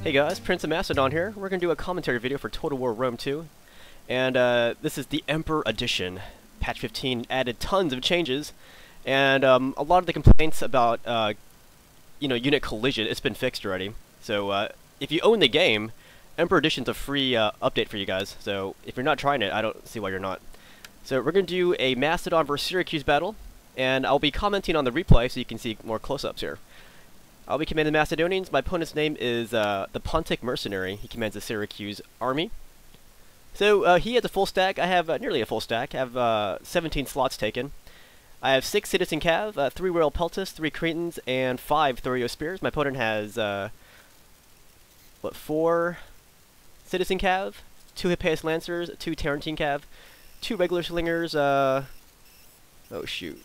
Hey guys, PrinceofMacedon here. We're going to do a commentary video for Total War Rome 2. And this is the Emperor Edition. Patch 15 added tons of changes. And a lot of the complaints about, unit collision, it's been fixed already. So if you own the game, Emperor Edition's a free update for you guys. So if you're not trying it, I don't see why you're not. So we're going to do a Macedon versus Syracuse battle. And I'll be commenting on the replay so you can see more close-ups here. I'll be commanding the Macedonians. My opponent's name is ThePonticMercenary. He commands the Syracuse army. So he has a full stack. I have nearly a full stack. I have 17 slots taken. I have 6 citizen cav, 3 royal peltasts, 3 cretans, and 5 thorio spears. My opponent has 4 citizen cav, 2 hippeus lancers, 2 tarentine cav, 2 regular slingers. Oh shoot,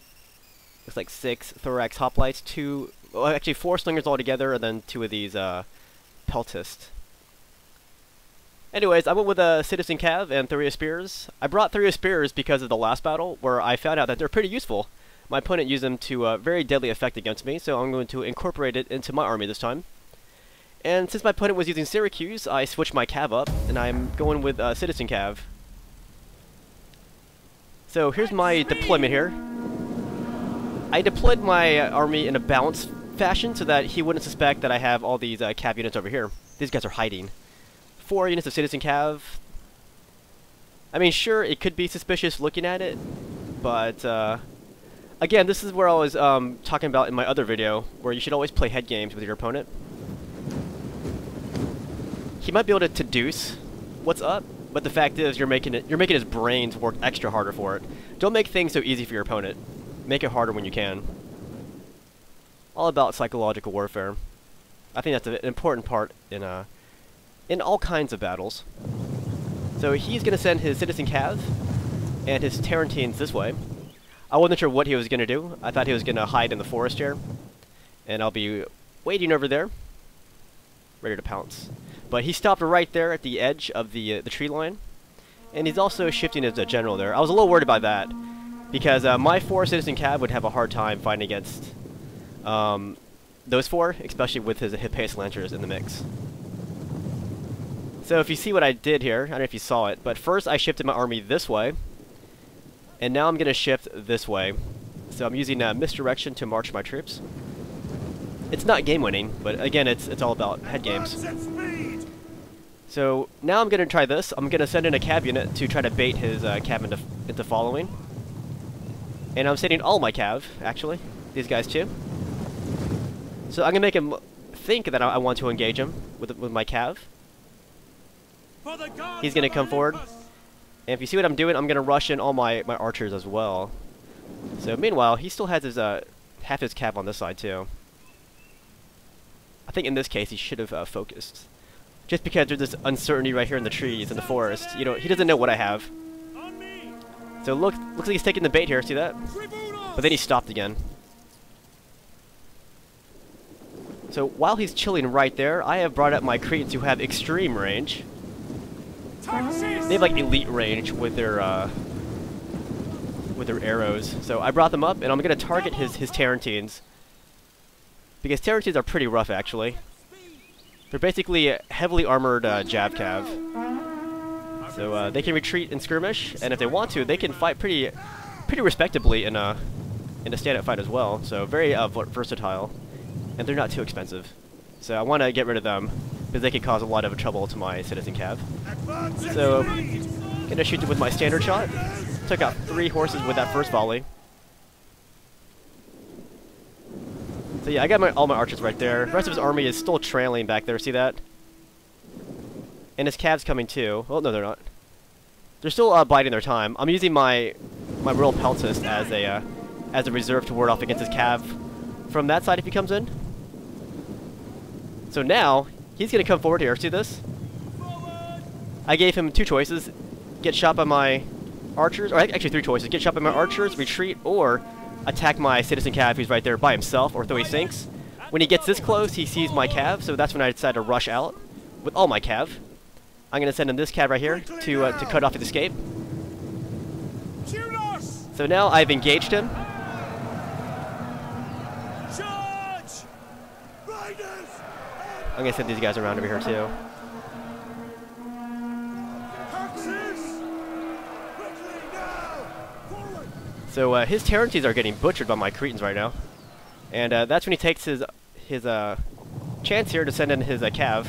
looks like 6 thorax hoplites, 2. Well, actually 4 slingers altogether, and then 2 of these peltasts. Anyways, I went with a citizen cav and thorio spears. I brought thorio spears because of the last battle, where I found out that they're pretty useful. My opponent used them to very deadly effect against me, so I'm going to incorporate it into my army this time. And since my opponent was using Syracuse, I switched my cav up, and I'm going with citizen cav. So here's my deployment here. I deployed my army in a balanced fashion so that he wouldn't suspect that I have all these cav units over here. These guys are hiding. 4 units of citizen cav. I mean, sure, it could be suspicious looking at it, but again, this is where I was talking about in my other video, where you should always play head games with your opponent. He might be able to deduce what's up, but the fact is you're making his brains work extra harder for it. Don't make things so easy for your opponent. Make it harder when you can. All about psychological warfare. I think that's an important part in all kinds of battles. So he's going to send his citizen cav and his tarentines this way. I wasn't sure what he was going to do. I thought he was going to hide in the forest here, and I'll be waiting over there, ready to pounce. But he stopped right there at the edge of the tree line, and he's also shifting as a general there. I was a little worried about that, because my 4 citizen cav would have a hard time fighting against those 4, especially with his hippeus lancers in the mix. So if you see what I did here, I don't know if you saw it, but first I shifted my army this way, and now I'm going to shift this way. So I'm using misdirection to march my troops. It's not game winning, but again, it's all about head games. So now I'm going to try this. I'm going to send in a cav unit to try to bait his cav into following. And I'm sending all my cav, actually. These guys too. So I'm going to make him think that I want to engage him with my cav. He's going to come forward. And if you see what I'm doing, I'm going to rush in all my archers as well. So meanwhile, he still has his half his cav on this side too. I think in this case he should have focused. Just because there's this uncertainty right here in the trees in the forest. You know, he doesn't know what I have. So looks like he's taking the bait here, see that? But then he stopped again. So while he's chilling right there, I have brought up my cretans who have extreme range. They have like elite range with their arrows. So I brought them up, and I'm going to target his tarentines. Because tarentines are pretty rough, actually. They're basically heavily armored jab cav. So they can retreat and skirmish, and if they want to, they can fight pretty respectably in a stand-up fight as well. So very versatile, and they're not too expensive. So I want to get rid of them because they can cause a lot of trouble to my citizen cav. So gonna shoot it with my standard shot. Took out 3 horses with that first volley. So yeah, I got all my archers right there. The rest of his army is still trailing back there. See that? And his cav's coming too. Well, no, they're not. They're still biding their time. I'm using my royal peltast as a reserve to ward off against his cav from that side if he comes in. So now he's gonna come forward here. See this? I gave him 2 choices: get shot by my archers, or actually 3 choices: get shot by my archers, retreat, or attack my citizen cav who's right there by himself, or though he sinks. When he gets this close, he sees my cav, so that's when I decided to rush out with all my cav. I'm going to send him this cav right here to cut off his escape. So now I've engaged him. I'm gonna send these guys around over here too. So his Tarantes are getting butchered by my Cretans right now, and that's when he takes his chance here to send in his cav.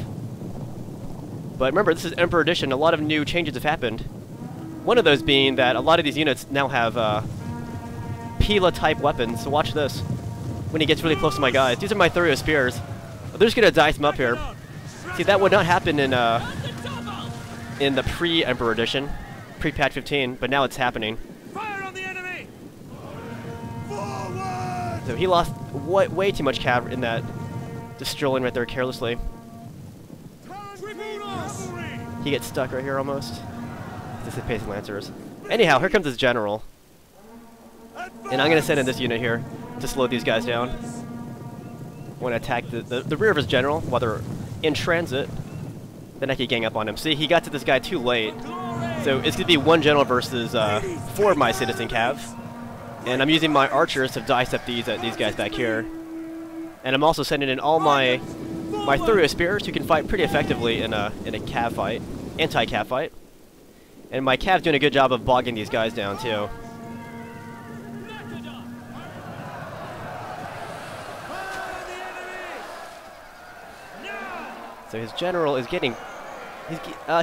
But remember, this is Emperor Edition. A lot of new changes have happened. One of those being that a lot of these units now have Pila-type weapons. So watch this. When he gets really close to my guys, these are my Thurio spears. They're just gonna dice him up here. See, that would not happen in the pre-Emperor Edition, pre-patch 15, but now it's happening. So he lost way too much cav in that, just strolling right there carelessly. He gets stuck right here almost. This is Pace Lancers. Anyhow, here comes his general. And I'm going to send in this unit here to slow these guys down. I want to attack the rear of his general while they're in transit. Then I can gang up on him. See, he got to this guy too late. So it's going to be one general versus 4 of my citizen cav. And I'm using my archers to dice up these guys back here. And I'm also sending in all my Thurio spears who can fight pretty effectively in a cav fight, anti-cav fight. And my cav's doing a good job of bogging these guys down too. So his general is getting,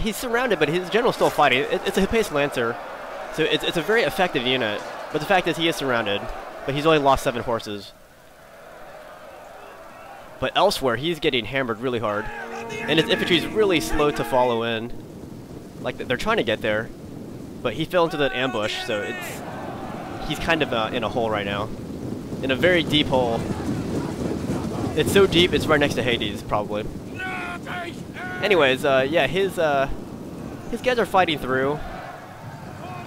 he's surrounded, but his general's still fighting. It's a Pace Lancer, so it's a very effective unit. But the fact is he is surrounded, but he's only lost 7 horses. But elsewhere, he's getting hammered really hard. And his infantry is really slow to follow in. Like, they're trying to get there, but he fell into that ambush, so he's kind of in a hole right now. In a very deep hole. It's so deep, it's right next to Hades, probably. Anyways, yeah, his guys are fighting through.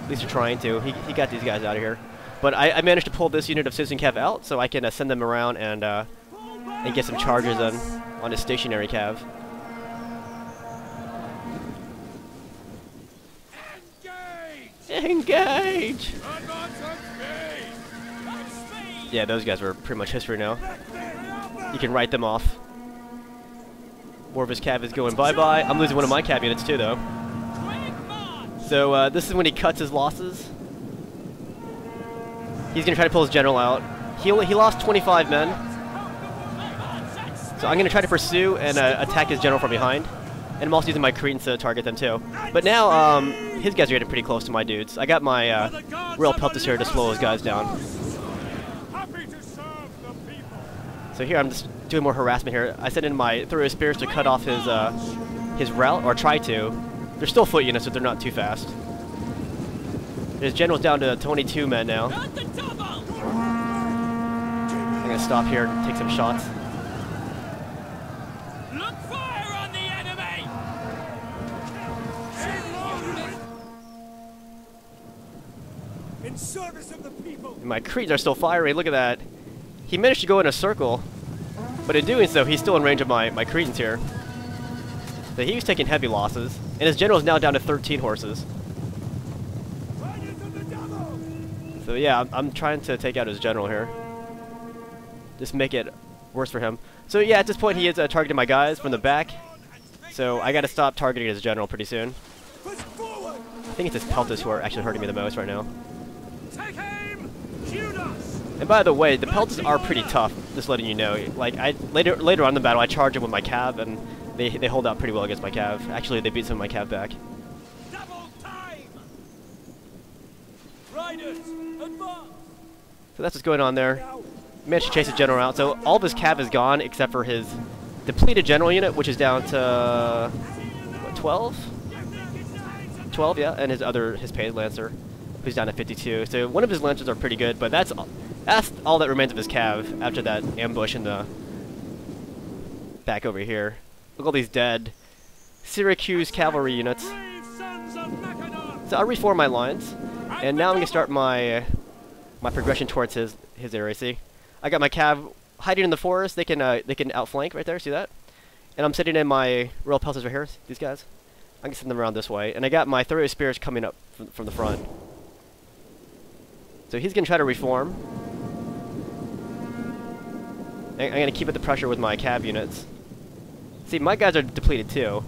At least they're trying to. He got these guys out of here. But I managed to pull this unit of Citizen Cav out, so I can send them around and get some charges on his stationary cav. Engage! Yeah, those guys were pretty much history now. You can write them off. More of his cav is going bye-bye. I'm losing one of my cav units too, though. So this is when he cuts his losses. He's going to try to pull his general out. He lost 25 men. So I'm going to try to pursue and attack his general from behind. And I'm also using my Cretans to target them too. But now his guys are getting pretty close to my dudes. I got my Royal Peltas here to slow his guys down. So here I'm just doing more harassment here. I sent in my Thurio Spears to cut off his route, or try to. They're still foot units, so they're not too fast. His general's down to 22 men now. I'm gonna stop here and take some shots. Look fire on the enemy! In service of the people. And my Cretans are still firing. Look at that. He managed to go in a circle, but in doing so, he's still in range of my Cretans here. So he was taking heavy losses, and his general is now down to 13 horses. So yeah, I'm trying to take out his general here. Just make it worse for him. So yeah, at this point he is targeting my guys from the back. So I gotta stop targeting his general pretty soon. I think it's his Peltas who are actually hurting me the most right now. And by the way, the Peltas are pretty tough, just letting you know. Like, later on in the battle, I charge them with my cav, and they hold out pretty well against my cav. Actually, they beat some of my cav back. Double time! Riders, advance! So that's what's going on there. Managed to chase his general out. So all of his cav is gone, except for his depleted general unit, which is down to, what, 12? 12, yeah, and his Pace Lancer, who's down to 52. So one of his Lancers are pretty good, but that's all that remains of his cav after that ambush in the back over here. Look at all these dead Syracuse cavalry units. So I'll reform my lines, and now I'm gonna start my progression towards his area. See, I got my cav hiding in the forest. They can outflank right there. See that? And I'm sitting in my Royal Peltas right here. These guys. I can send them around this way, and I got my Thurio Spears coming up from the front. So he's gonna try to reform. I'm gonna keep up the pressure with my cav units. See, my guys are depleted too.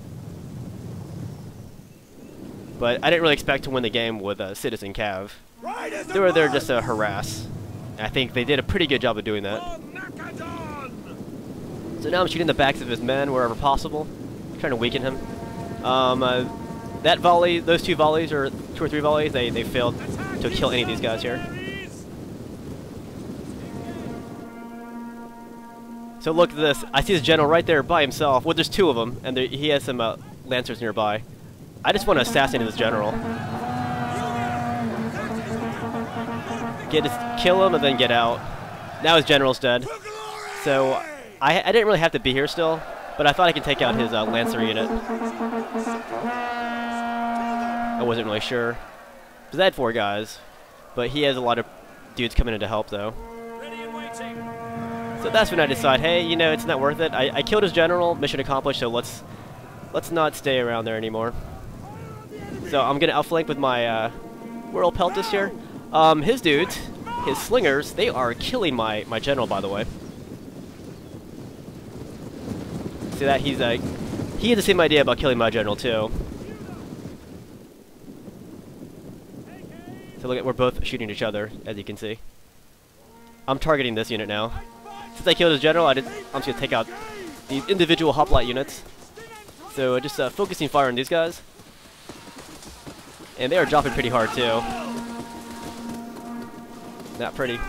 But I didn't really expect to win the game with Citizen Cav. They were there just to harass. I think they did a pretty good job of doing that. So now I'm shooting the backs of his men wherever possible, trying to weaken him. That volley, those 2 volleys, or 2 or 3 volleys, they failed to kill any of these guys here. So look at this. I see his general right there by himself. Well, there's 2 of them, and he has some lancers nearby. I just want to assassinate his general. Kill him and then get out. Now his general's dead. So I didn't really have to be here still, but I thought I could take out his lancer unit. I wasn't really sure. Because I had 4 guys, but he has a lot of dudes coming in to help though. So that's when I decide, hey, you know, it's not worth it. I killed his general, mission accomplished, so let's not stay around there anymore. So I'm gonna outflank with my World Peltis here. His dudes, his slingers, they are killing my general, by the way. See that? He had the same idea about killing my general too. So look at, we're both shooting each other, as you can see. I'm targeting this unit now. Since I killed his general, I'm just gonna take out these individual hoplite units. So just focusing fire on these guys. And they are dropping pretty hard too. Not pretty.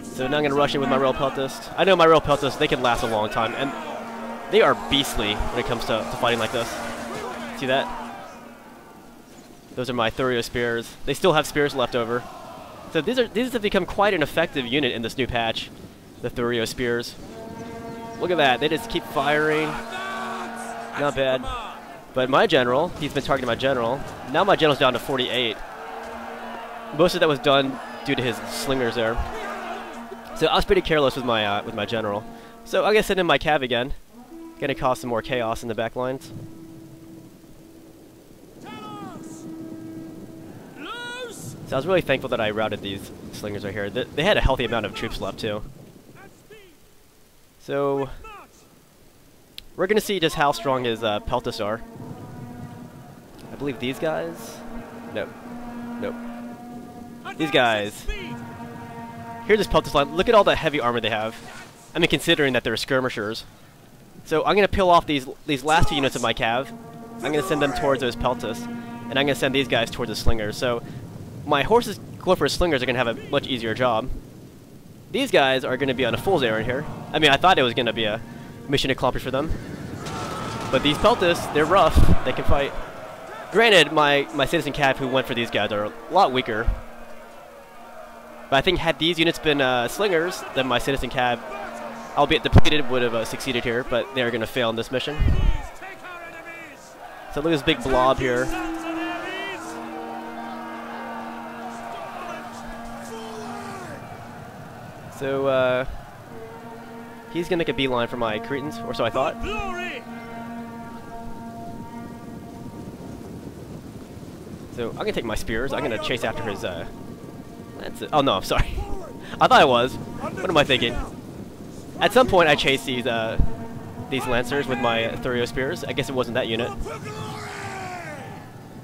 So now I'm gonna rush in with my Rail Peltist. I know my Rail Peltist, they can last a long time, and they are beastly when it comes to fighting like this. See that? Those are my Thurio spears. They still have spears left over. So these have become quite an effective unit in this new patch, the Thurio spears. Look at that, they just keep firing. Not bad. But my general, he's been targeting my general. Now my general's down to 48. Most of that was done due to his slingers there. So I was pretty careless with my general. So I'm gonna send in my cav again. Gonna cause some more chaos in the back lines. So I was really thankful that I routed these slingers right here. They had a healthy amount of troops left too. So we're gonna see just how strong his Peltis are. I believe these guys. Nope. Nope. These guys. Here's this Peltis line. Look at all the heavy armor they have. I mean, considering that they're skirmishers. So I'm gonna peel off these last 2 units of my cav. I'm gonna send them towards those Peltis, and I'm gonna send these guys towards the slingers. So my horses going for slingers are gonna have a much easier job. These guys are gonna be on a fool's errand here. I mean, I thought it was gonna be a mission accomplished for them, but these Peltis, they're rough. They can fight. Granted, my citizen cav who went for these guys are a lot weaker. But I think had these units been slingers, then my citizen cav, albeit depleted, would have succeeded here, but they're going to fail in this mission. So look at this big blob here. So he's going to make a beeline for my Cretans, or so I thought. So I'm going to take my spears. I'm going to chase after his... That's it. Oh no, sorry. I thought I was. What am I thinking? At some point I chased these lancers with my Thurio spears. I guess it wasn't that unit.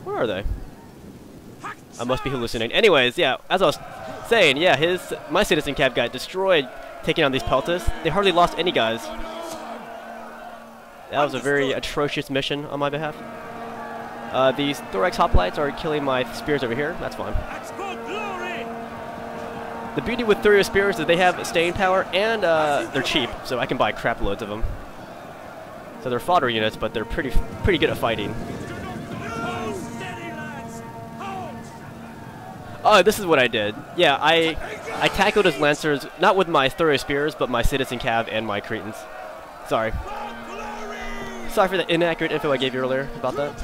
Where are they? I must be hallucinating. Anyways, yeah, as I was saying, yeah, my citizen cav got destroyed taking on these Peltis. They hardly lost any guys. That was a very atrocious mission on my behalf. These Thorax hoplites are killing my spears over here. That's fine. The beauty with Thurio spears is they have staying power and they're cheap, so I can buy crap loads of them. So they're fodder units, but they're pretty good at fighting. Oh, this is what I did. Yeah, I tackled his lancers not with my Thurio spears, but my citizen cav and my Cretans. Sorry. Sorry for the inaccurate info I gave you earlier about that.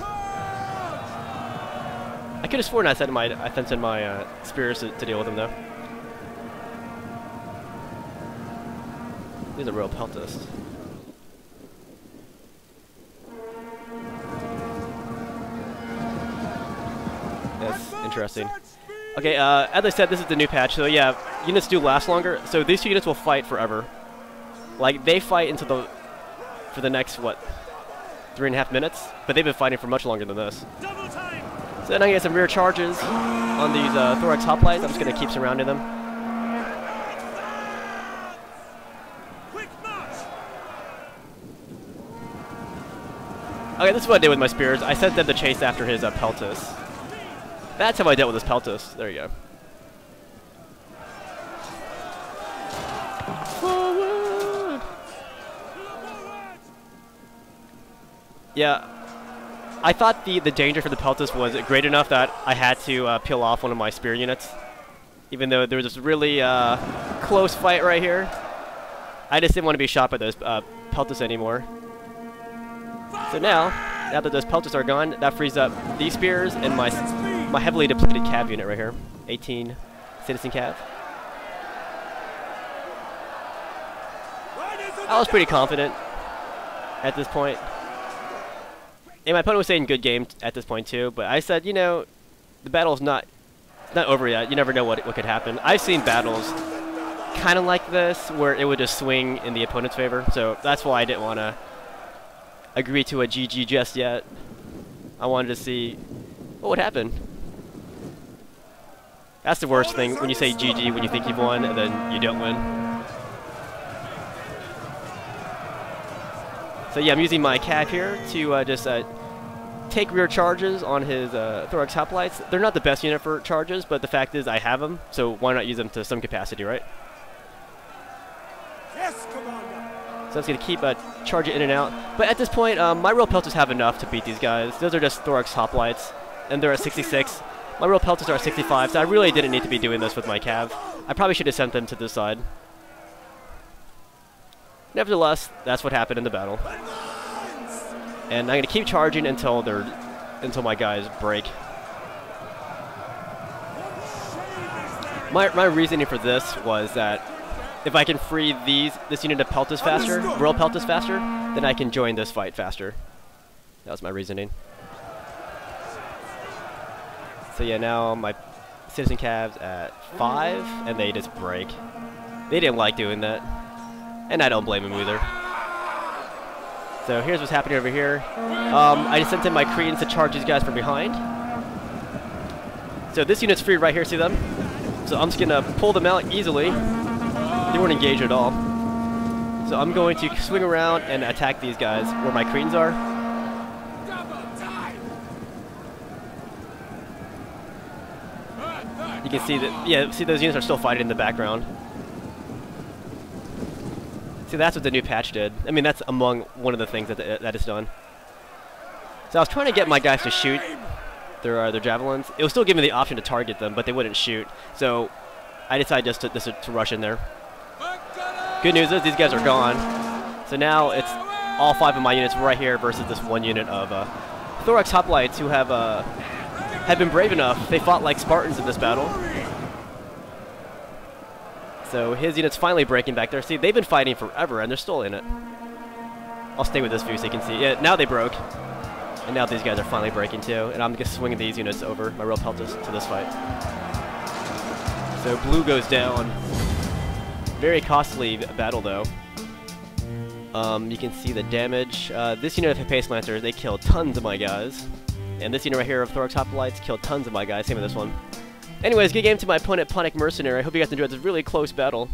I could have sworn I sent my spears to deal with them though. These are real Peltists. That's interesting. Okay, as I said, this is the new patch, so yeah, units do last longer, so these 2 units will fight forever. Like, they fight into the... for the next, what, 3.5 minutes? But they've been fighting for much longer than this. Double time. So then I get some rear charges on these thorax hoplites. I'm just going to keep surrounding them. Quick march. Okay, this is what I did with my spears. I sent them to chase after his peltus. That's how I dealt with his peltus. There you go. Forward. Yeah, I thought the danger for the peltus was great enough that I had to peel off one of my spear units. Even though there was this really close fight right here. I just didn't want to be shot by those peltus anymore. So now that those peltus are gone, that frees up these spears and my heavily depleted cav unit right here. 18 citizen cav. I was pretty confident at this point. And my opponent was saying good game at this point too, but I said, you know, the battle's not over yet. You never know what could happen. I've seen battles kind of like this where it would just swing in the opponent's favor, so that's why I didn't want to agree to a GG just yet. I wanted to see what would happen. That's the worst thing, when you say GG when you think you've won and then you don't win. So yeah, I'm using my cav here to just take rear charges on his thorax hoplites. They're not the best unit for charges, but the fact is I have them, so why not use them to some capacity, right? Yes, Commander. So I'm just going to keep charging in and out. But at this point, my real pelters have enough to beat these guys. Those are just thorax hoplites, and they're at 66. My real pelters are at 65, so I really didn't need to be doing this with my cav. I probably should have sent them to this side. Nevertheless, that's what happened in the battle. And I'm going to keep charging until my guys break. My reasoning for this was that if I can free this unit of peltus faster, real peltus faster, then I can join this fight faster. That was my reasoning. So yeah, now my citizen cavs at 5, and they just break. They didn't like doing that, and I don't blame them either. So here's what's happening over here. I just sent in my Cretans to charge these guys from behind. So this unit's free right here, see them? So I'm just gonna pull them out easily. They weren't engaged at all. So I'm going to swing around and attack these guys where my Cretans are. You can see that, yeah, see those units are still fighting in the background. See, that's what the new patch did. I mean, that's among one of the things that it's done. So I was trying to get my guys to shoot their javelins. It was still giving me the option to target them, but they wouldn't shoot. So I decided just to rush in there. Good news is these guys are gone. So now it's all 5 of my units right here versus this one unit of thorax hoplites who have been brave enough. They fought like Spartans in this battle. So his unit's finally breaking back there. See, they've been fighting forever, and they're still in it. I'll stay with this view so you can see. Yeah, now they broke. And now these guys are finally breaking too. And I'm just swinging these units over, my real peltus, to this fight. So blue goes down. Very costly battle, though. You can see the damage. This unit of Pace Lancers, they killed tons of my guys. And this unit right here of Thorax Hoplites killed tons of my guys. Same with this one. Anyways, good game to my opponent, ThePonticMercenary. I hope you guys enjoyed this really close battle.